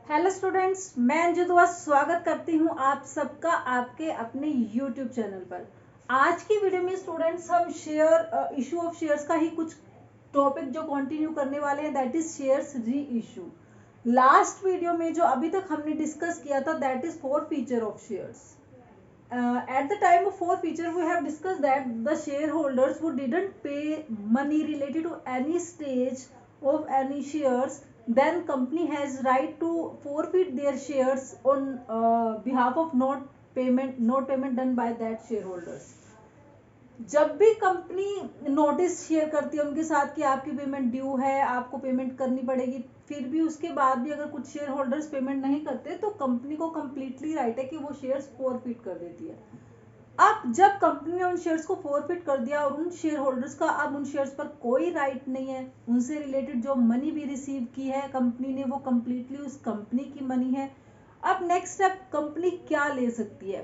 Hello students, मैं अंजू दुआ स्वागत करती हूँ आप सबका आपके अपने यूट्यूब चैनल पर। आज की वीडियो में स्टूडेंट्स हम इशू ऑफ शेयर्स का ही कुछ टॉपिक जो कंटिन्यू करने वाले हैं, दैट इज शेयर्स री इशू। लास्ट वीडियो में जो अभी तक हमने डिस्कस किया था that is four feature of shares. At the time of forfeiture, we have discussed that the shareholders who didn't pay money related to any stage of any shares, then company has right to forfeit their shares on behalf of not payment done by that shareholders. जब भी company notice share करती है उनके साथ कि आपकी payment due है, आपको पेमेंट करनी पड़ेगी, फिर भी उसके बाद भी अगर कुछ शेयर होल्डर्स पेमेंट नहीं करते तो कंपनी को कंप्लीटली राइट है कि वो शेयर्स फॉरफिट कर देती है। अब जब कंपनी ने उन शेयर्स को फॉरफिट कर दिया और उन शेयर होल्डर्स का अब उन शेयर्स पर कोई राइट नहीं है, उनसे रिलेटेड जो मनी भी रिसीव की है कंपनी ने वो कंप्लीटली उस कंपनी की मनी है। अब नेक्स्ट स्टेप कंपनी क्या ले सकती है?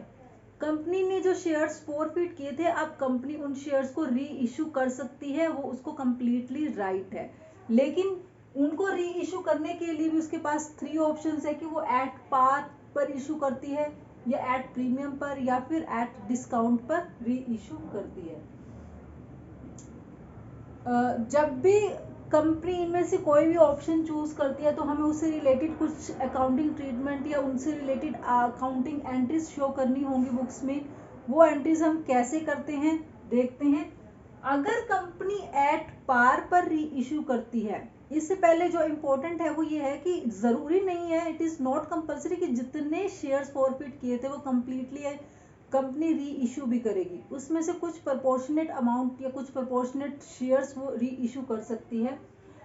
कंपनी ने जो शेयर्स फॉरफिट किए थे, अब कंपनी उन शेयर्स को री इशू कर सकती है, वो उसको कंप्लीटली राइट है। लेकिन उनको री इशू करने के लिए भी उसके पास थ्री ऑप्शंस है कि वो एट पार पर इशू करती है, या एट प्रीमियम पर, या फिर एट डिस्काउंट पर री इशू करती है। जब भी कंपनी इनमें से कोई भी ऑप्शन चूज करती है तो हमें उससे रिलेटेड कुछ अकाउंटिंग ट्रीटमेंट या उनसे रिलेटेड अकाउंटिंग एंट्रीज शो करनी होंगी बुक्स में। वो एंट्रीज हम कैसे करते हैं देखते हैं। अगर कंपनी एट पार पर री इशू करती है, इससे पहले जो इम्पोर्टेंट है वो ये है कि जरूरी नहीं है, इट इज नॉट कंपल्सरी कि जितने शेयर्स फॉरफिट किए थे वो कंप्लीटली कंपनी री इशू भी करेगी। उसमें से कुछ प्रोपोर्शनेट अमाउंट या कुछ प्रोपोर्शनेट शेयर्स वो री इशू कर सकती है।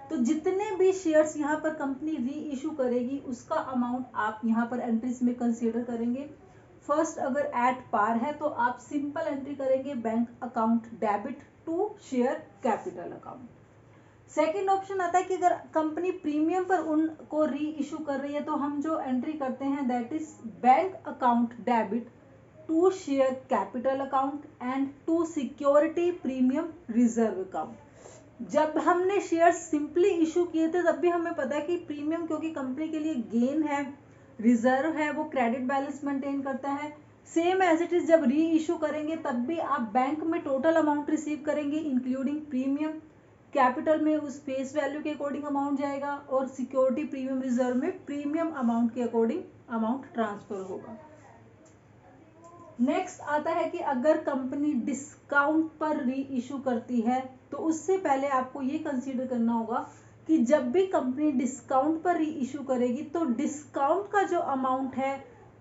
तो जितने भी शेयर्स यहाँ पर कंपनी री इशू करेगी उसका अमाउंट आप यहाँ पर एंट्रीज में कंसीडर करेंगे। फर्स्ट, अगर एट पार है तो आप सिंपल एंट्री करेंगे bank account debit to share capital account. Second option आता है कि अगर कंपनी प्रीमियम पर उनको री इशू कर रही है तो हम जो एंट्री करते हैं that is bank account debit to share capital account and to security premium reserve account. जब हमने शेयर सिंपली इशू किए थे तब भी हमें पता है कि प्रीमियम क्योंकि कंपनी के लिए गेन है, रिजर्व है, वो क्रेडिट बैलेंस मेंटेन करता है। सेम एज इट इज जब री इशू करेंगे तब भी आप बैंक में टोटल अमाउंट रिसीव करेंगे इंक्लूडिंग प्रीमियम, कैपिटल में उस फेस वैल्यू के अकॉर्डिंग अमाउंट जाएगा, और सिक्योरिटी प्रीमियम रिजर्व में प्रीमियम अमाउंट के अकॉर्डिंग अमाउंट ट्रांसफर होगा। नेक्स्ट आता है कि अगर कंपनी डिस्काउंट पर री इशू करती है तो उससे पहले आपको ये कंसीडर करना होगा कि जब भी कंपनी डिस्काउंट पर री इशू करेगी तो डिस्काउंट का जो अमाउंट है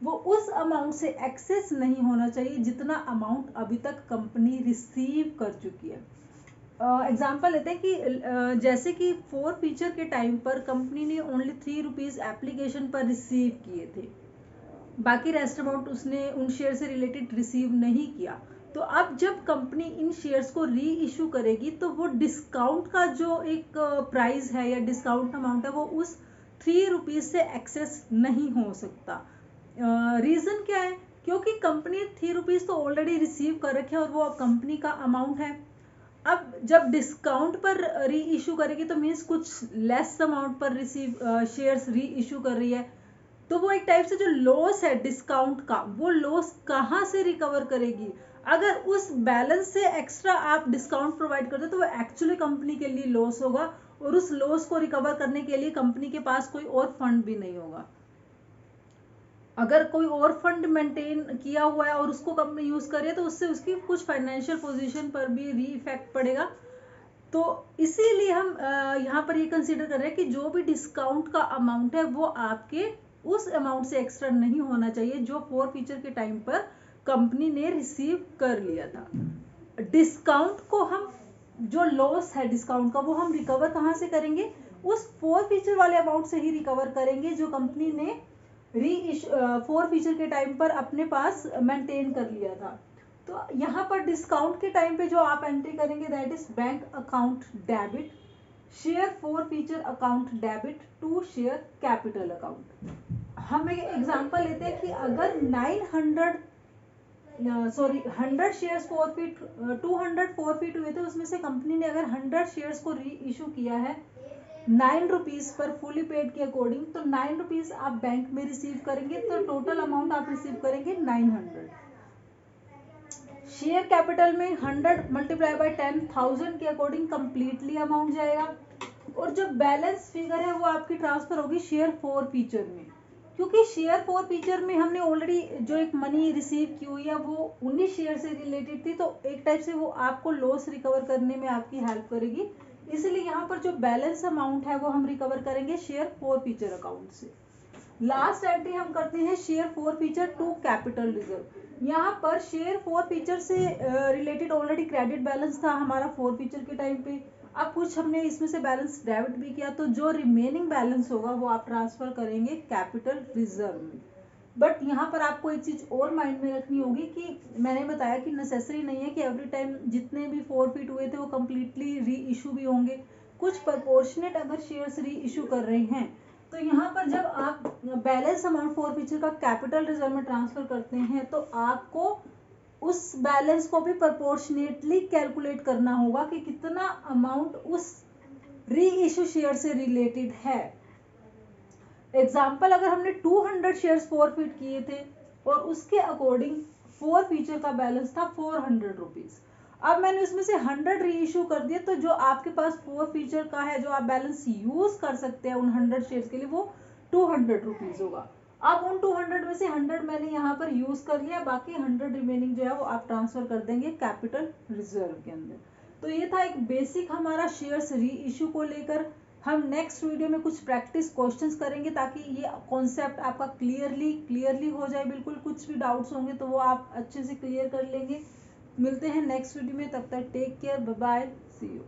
वो उस अमाउंट से एक्सेस नहीं होना चाहिए जितना अमाउंट अभी तक कंपनी रिसीव कर चुकी है। एग्जाम्पल लेते हैं कि जैसे कि फोर फीचर के टाइम पर कंपनी ने ओनली ₹3 एप्लीकेशन पर रिसीव किए थे, बाकी रेस्ट अमाउंट उसने उन शेयर से रिलेटेड रिसीव नहीं किया। तो अब जब कंपनी इन शेयर्स को रीइश्यू इशू करेगी तो वो डिस्काउंट का जो एक प्राइस है या डिस्काउंट अमाउंट है वो उस ₹3 से एक्सेस नहीं हो सकता। रीजन क्या है? क्योंकि कंपनी ₹3 तो ऑलरेडी रिसीव कर रखे हैं और वो कंपनी का अमाउंट है। अब जब डिस्काउंट पर री इशू करेगी तो मीन्स कुछ लेस अमाउंट पर रिसीव शेयर्स री इशू कर रही है, तो वो एक टाइप से जो लॉस है डिस्काउंट का, वो लॉस कहाँ से रिकवर करेगी? अगर उस बैलेंस से एक्स्ट्रा आप डिस्काउंट प्रोवाइड करते तो वो एक्चुअली कंपनी के लिए लॉस होगा, और उस लॉस को रिकवर करने के लिए कंपनी के पास कोई और फंड भी नहीं होगा। अगर कोई और फंड मेंटेन किया हुआ है और उसको कंपनी यूज करे तो उससे उसकी कुछ फाइनेंशियल पोजीशन पर भी री इफेक्ट पड़ेगा। तो इसीलिए हम यहाँ पर ये कंसीडर कर रहे हैं कि जो भी डिस्काउंट का अमाउंट है वो आपके उस अमाउंट से एक्स्ट्रा नहीं होना चाहिए जो फोर फीचर के टाइम पर कंपनी ने रिसीव कर लिया था। डिस्काउंट को हम जो लॉस है डिस्काउंट का वो हम रिकवर कहाँ से करेंगे? उस फोर फीचर वाले अमाउंट से ही रिकवर करेंगे जो कंपनी ने फोर फीचर के टाइम पर अपने पास मेंटेन कर लिया था। तो यहाँ पर डिस्काउंट के टाइम पे जो आप एंट्री करेंगे that is bank account debit share forfeiture account debit to share capital account. हम एक एग्जांपल लेते हैं कि अगर 100 शेयर्स फॉरफिट 200 फॉरफिट हुए थे, उसमें से कंपनी ने अगर 100 शेयर्स को री इशू किया है ₹9 पर फुली पेड के अकॉर्डिंग, तो ₹9 आप बैंक में रिसीव करेंगे, तो टोटल अमाउंट आप रिसीव करेंगे 900। शेयर कैपिटल में 100 मल्टीप्लाई बाय 10,000 के अकॉर्डिंग कंप्लीटली अमाउंट जाएगा, और जो बैलेंस फिगर है वो आपकी ट्रांसफर होगी शेयर फॉर फीचर में, क्योंकि शेयर फॉर फीचर में हमने ऑलरेडी जो एक मनी रिसीव की हुई है वो 19 शेयर से रिलेटेड थी, तो एक टाइप से वो आपको लॉस रिकवर करने में आपकी हेल्प करेगी, इसलिए यहाँ पर जो बैलेंस अमाउंट है वो हम रिकवर करेंगे शेयर फॉर फीचर अकाउंट से। लास्ट एंट्री हम करते हैं share forfeiture to capital reserve. यहाँ पर शेयर फॉर फीचर से रिलेटेड ऑलरेडी क्रेडिट बैलेंस था हमारा फॉर फीचर के टाइम पे, अब कुछ हमने इसमें से बैलेंस डेबिट भी किया, तो जो रिमेनिंग बैलेंस होगा वो आप ट्रांसफर करेंगे कैपिटल रिजर्व में। बट यहाँ पर आपको एक चीज और माइंड में रखनी होगी कि मैंने बताया कि नेसेसरी नहीं है कि एवरी टाइम जितने भी फॉरफिट हुए थे वो कम्प्लीटली री इशू भी होंगे, कुछ प्रपोर्शनेट अगर शेयर्स री इशू कर रहे हैं, तो यहाँ पर जब आप बैलेंस अमाउंट फॉर फीचर का कैपिटल रिजर्व में ट्रांसफर करते हैं तो आपको उस बैलेंस को भी प्रपोर्शनेटली कैलकुलेट करना होगा कि कितना अमाउंट उस री इशू शेयर से रिलेटेड है। एग्जाम्पल, अगर हमने 200 शेयर्स फॉरफिट किए थे और उसके अकॉर्डिंग फॉर फीचर का बैलेंस था ₹400, अब मैंने उसमें से 100 री इशू कर दिए, तो जो आपके पास फॉर फीचर का है जो आप बैलेंस यूज कर सकते हैं उन 100 शेयर्स के लिए वो ₹200 होगा। अब उन 200 में से 100 मैंने यहाँ पर यूज कर लिया, बाकी 100 रिमेनिंग जो है वो आप ट्रांसफर कर देंगे कैपिटल रिजर्व के अंदर। तो ये था एक बेसिक हमारा शेयर्स री इशू को लेकर। हम नेक्स्ट वीडियो में कुछ प्रैक्टिस क्वेश्चंस करेंगे ताकि ये कॉन्सेप्ट आपका क्लियरली हो जाए, बिल्कुल कुछ भी डाउट्स होंगे तो वो आप अच्छे से क्लियर कर लेंगे। मिलते हैं नेक्स्ट वीडियो में, तब तक take care, bye bye, see you.